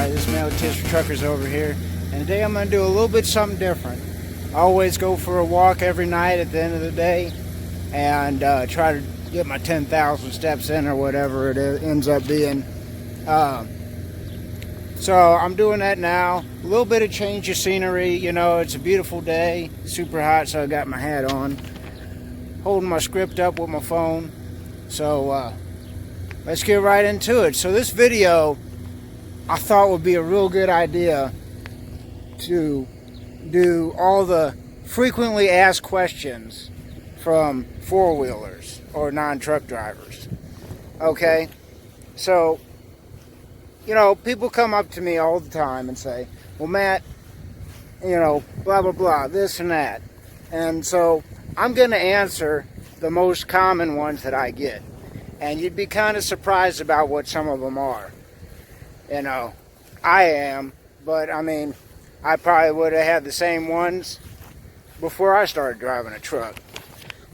This is Mail Tips for Truckers over here, and today I'm going to do a little bit something different. I always go for a walk every night at the end of the day and try to get my 10,000 steps in or whatever it ends up being. So I'm doing that now. A little bit of change of scenery. You know, it's a beautiful day, super hot, so I got my hat on, holding my script up with my phone. So let's get right into it. So this video, I thought would be a real good idea to do all the frequently asked questions from four-wheelers or non-truck drivers. Okay? So, you know, people come up to me all the time and say, well, Matt, you know, blah, blah, blah, this and that. And so I'm going to answer the most common ones that I get. And you'd be kind of surprised about what some of them are. You know, I am, but I mean, I probably would have had the same ones before I started driving a truck.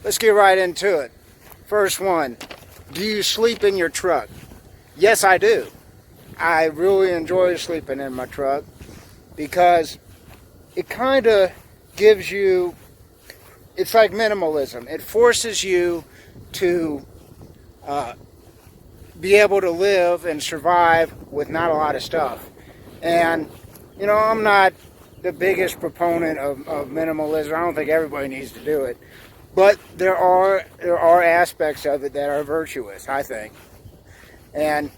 Let's get right into it. First one, do you sleep in your truck? Yes, I do. I really enjoy sleeping in my truck because it kind of gives you, it's like minimalism. It forces you to be able to live and survive with not a lot of stuff. And you know, I'm not the biggest proponent of minimalism. I don't think everybody needs to do it, but there are aspects of it that are virtuous, I think, and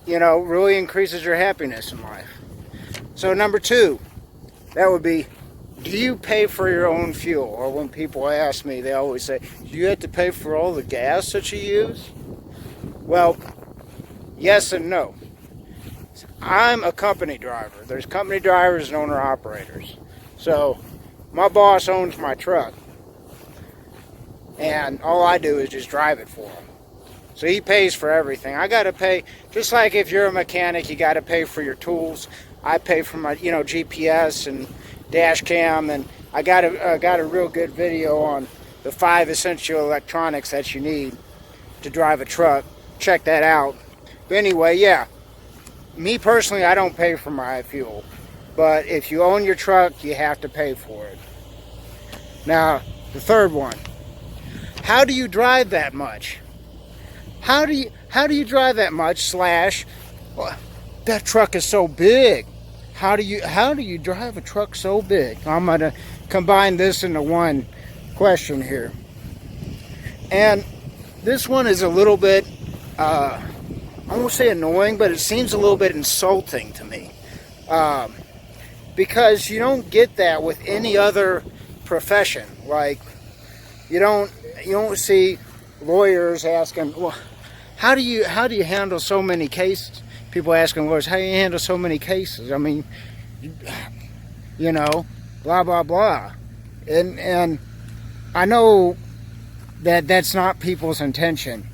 you know, really increases your happiness in life. So number two, that would be, do you pay for your own fuel? Or when people ask me, they always say, do you have to pay for all the gas that you use? Well, yes and no. I'm a company driver. There's company drivers and owner-operators. So, my boss owns my truck. And all I do is just drive it for him. So he pays for everything. I got to pay, just like if you're a mechanic, you got to pay for your tools. I pay for my, you know, GPS and dash cam. And I got a real good video on the 5 essential electronics that you need to drive a truck. Check that out. But anyway, yeah, me personally, I don't pay for my fuel, but if you own your truck, you have to pay for it. Now, the third one, how do you drive that much? How do you drive that much? Well, that truck is so big. How do you drive a truck so big? I'm gonna combine this into one question here, and this one is a little bit I won't say annoying, but it seems a little bit insulting to me, because you don't get that with any other profession. Like, you don't see lawyers asking, well, how do you handle so many cases? People asking lawyers, how do you handle so many cases? I mean, you know, blah blah blah, and I know that that's not people's intention.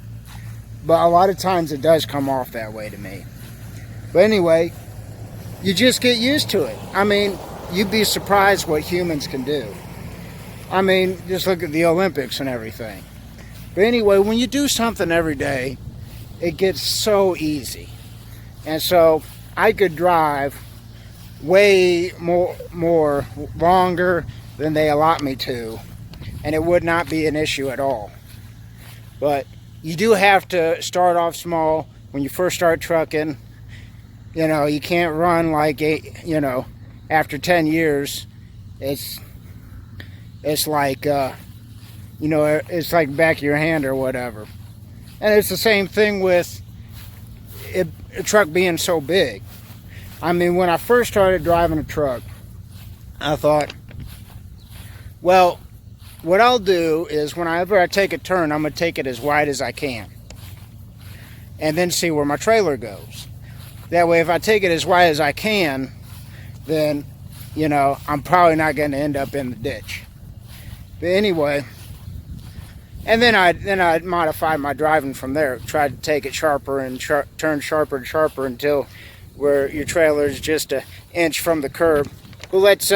But a lot of times it does come off that way to me. But anyway, you just get used to it. I mean, you'd be surprised what humans can do. I mean, just look at the Olympics and everything. But anyway, when you do something every day, it gets so easy. And so I could drive way more longer than they allot me to, and it would not be an issue at all. But you do have to start off small when you first start trucking. You know, you can't run like after 10 years, it's like, you know, it's like back of your hand or whatever. And it's the same thing with a truck being so big. I mean, when I first started driving a truck, I thought, well, what I'll do is whenever I take a turn, I'm going to take it as wide as I can. And then see where my trailer goes. That way, if I take it as wide as I can, then, you know, I'm probably not going to end up in the ditch. But anyway, and then I'd modify my driving from there. Try to take it sharper and turn sharper and sharper until where your trailer is just an inch from the curb. Well, let's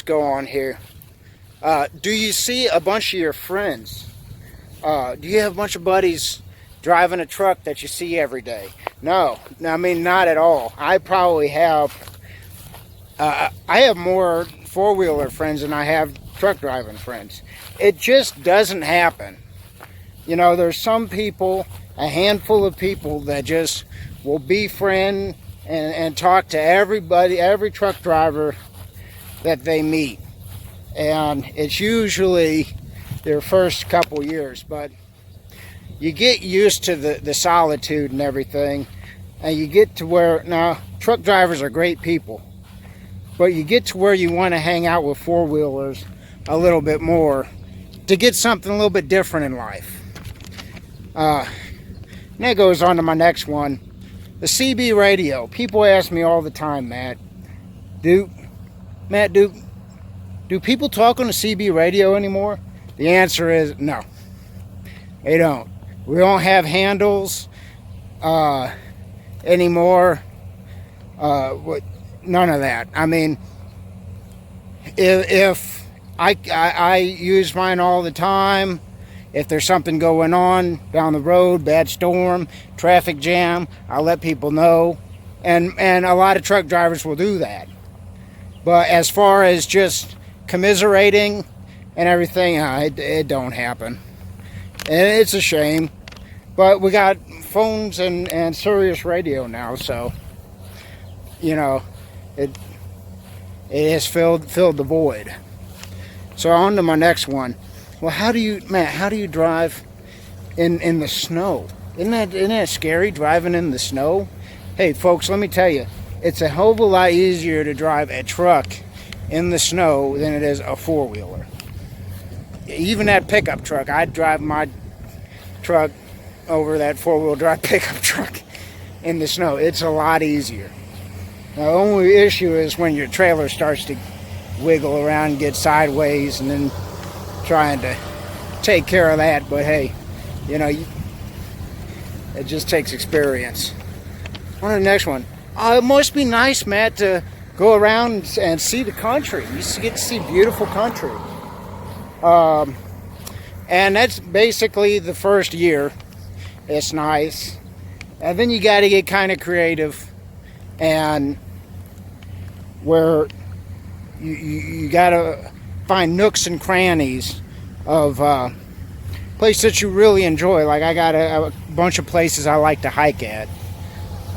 go on here. Do you see a bunch of your friends? Do you have a bunch of buddies driving a truck that you see every day. No, I mean, not at all. I probably have, I have more four-wheeler friends than I have truck driving friends. It just doesn't happen. You know, there's some people, a handful of people that just will befriend and talk to everybody, every truck driver that they meet. And it's usually their first couple years, but you get used to the solitude and everything, and you get to where, now, truck drivers are great people, but you get to where you want to hang out with four-wheelers a little bit more to get something a little bit different in life. And that goes on to my next one, the CB radio. People ask me all the time, Matt, do people talk on the CB radio anymore? The answer is no, they don't. We don't have handles anymore. None of that. I mean, if I use mine all the time, if there's something going on down the road, bad storm, traffic jam, I'll let people know. And a lot of truck drivers will do that. But as far as just commiserating and everything, it don't happen. And it's a shame. But we got phones and Sirius radio now, so, you know, it has filled the void. So on to my next one. Well, how do you drive in the snow? Isn't that scary, driving in the snow? Hey, folks, let me tell you, it's a hell of a lot easier to drive a truck in the snow than it is a four-wheeler. Even that pickup truck, I'd drive my truck over that four-wheel drive pickup truck in the snow. It's a lot easier. Now, the only issue is when your trailer starts to wiggle around and get sideways, and then trying to take care of that. But hey, you know, it just takes experience. On to the next one. It must be nice, Matt, to go around and see the country. You get to see beautiful country. And that's basically the first year. It's nice. And then you got to get kind of creative, and where you got to find nooks and crannies of places that you really enjoy. Like, I got a bunch of places I like to hike at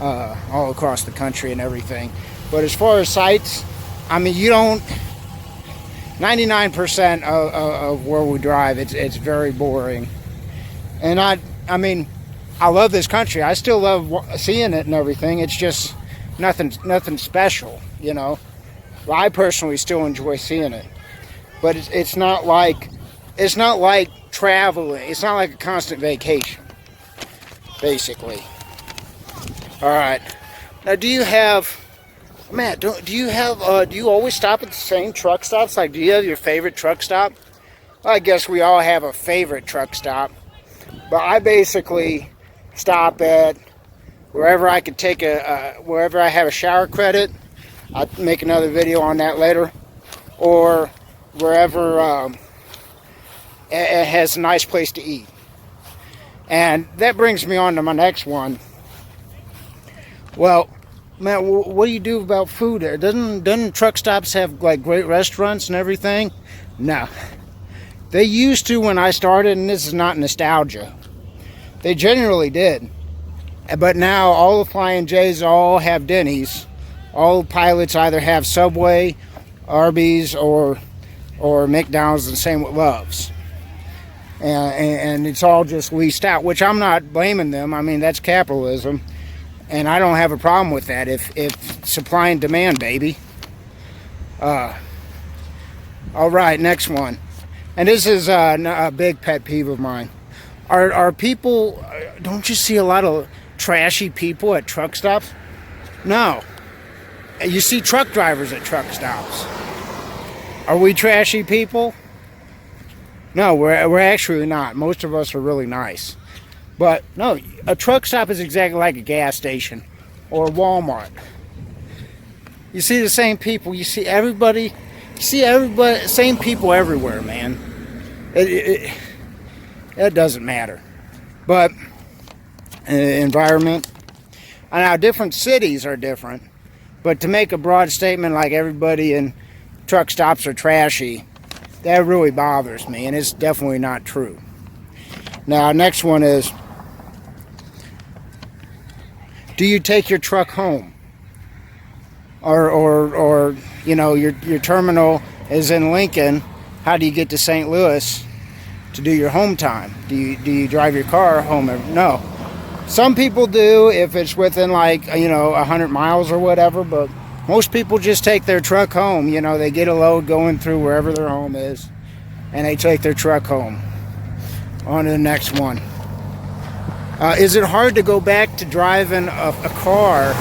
all across the country and everything. But as far as sights, I mean, you don't, 99% of where we drive, it's very boring. And I mean, I love this country. I still love seeing it and everything. It's just nothing special, you know. Well, I personally still enjoy seeing it, but it's not like traveling. It's not like a constant vacation, basically. All right. Now, do you have, Matt? Do you always stop at the same truck stops? Like, do you have your favorite truck stop? Well, I guess we all have a favorite truck stop, but I basically stop at wherever I can take wherever I have a shower credit. I'll make another video on that later, or wherever it has a nice place to eat. And that brings me on to my next one. Well, man, what do you do about food there? Doesn't truck stops have like great restaurants and everything? No. They used to when I started, and this is not nostalgia. They generally did. But now all the Flying J's all have Denny's. All the pilots either have Subway, Arby's, or McDonald's, and same with Love's. And it's all just leased out, which I'm not blaming them. I mean, that's capitalism. And I don't have a problem with that if supply and demand, baby. All right, next one. And this is a big pet peeve of mine. Are people, don't you see a lot of trashy people at truck stops? No. You see truck drivers at truck stops. Are we trashy people? No, we're actually not. Most of us are really nice. But no, a truck stop is exactly like a gas station or a Walmart. You see the same people. You see everybody. Same people everywhere, man. It doesn't matter. But environment. Now, different cities are different, but to make a broad statement like everybody in truck stops are trashy, that really bothers me, and it's definitely not true. Now, next one is, do you take your truck home? Or you know, your terminal is in Lincoln. How do you get to St. Louis to do your home time? Do you drive your car home? No. Some people do if it's within, like, you know, 100 miles or whatever, but most people just take their truck home. You know, they get a load going through wherever their home is, and they take their truck home. On to the next one. Is it hard to go back to driving a car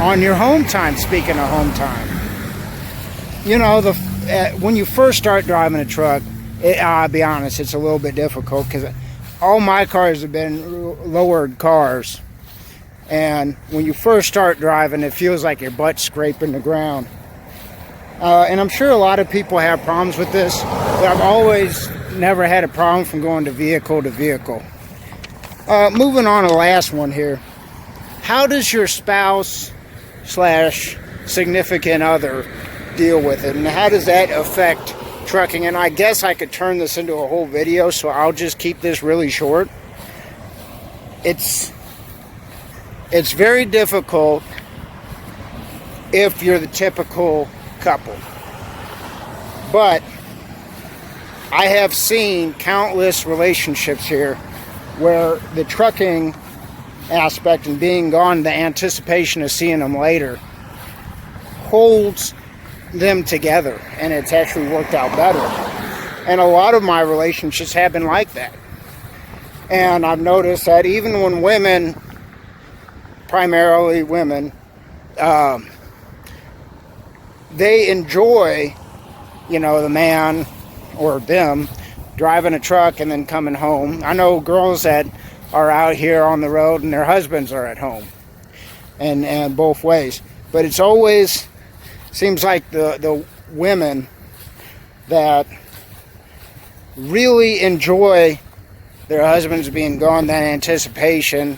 on your home time? Speaking of home time, you know, when you first start driving a truck, I'll be honest, it's a little bit difficult because all my cars have been lowered cars, and when you first start driving, it feels like your butt's scraping the ground. And I'm sure a lot of people have problems with this, but I've always never had a problem from going to vehicle to vehicle. Moving on to the last one here. How does your spouse / significant other deal with it, and how does that affect trucking? And I guess I could turn this into a whole video, so I'll just keep this really short. It's very difficult if you're the typical couple, but I have seen countless relationships here where the trucking aspect and being gone, the anticipation of seeing them later, holds them together, and it's actually worked out better. And a lot of my relationships have been like that. And I've noticed that even when women, primarily women, they enjoy, you know, the man or them driving a truck and then coming home. I know girls that are out here on the road and their husbands are at home, and both ways. But it's always seems like the women that really enjoy their husbands being gone, that anticipation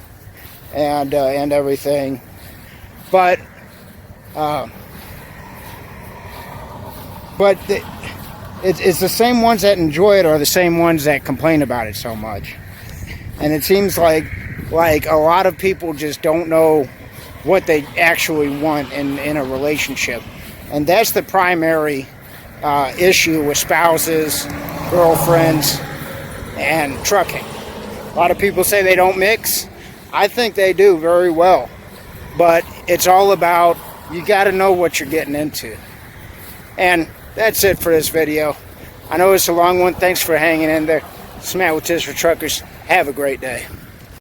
and everything. But it's the same ones that enjoy it are the same ones that complain about it so much. And it seems like a lot of people just don't know what they actually want in a relationship. And that's the primary issue with spouses, girlfriends, and trucking. A lot of people say they don't mix. I think they do very well. But it's all about, you got to know what you're getting into. And that's it for this video. I know it's a long one. Thanks for hanging in there. It's Matt with Tips for Truckers. Have a great day.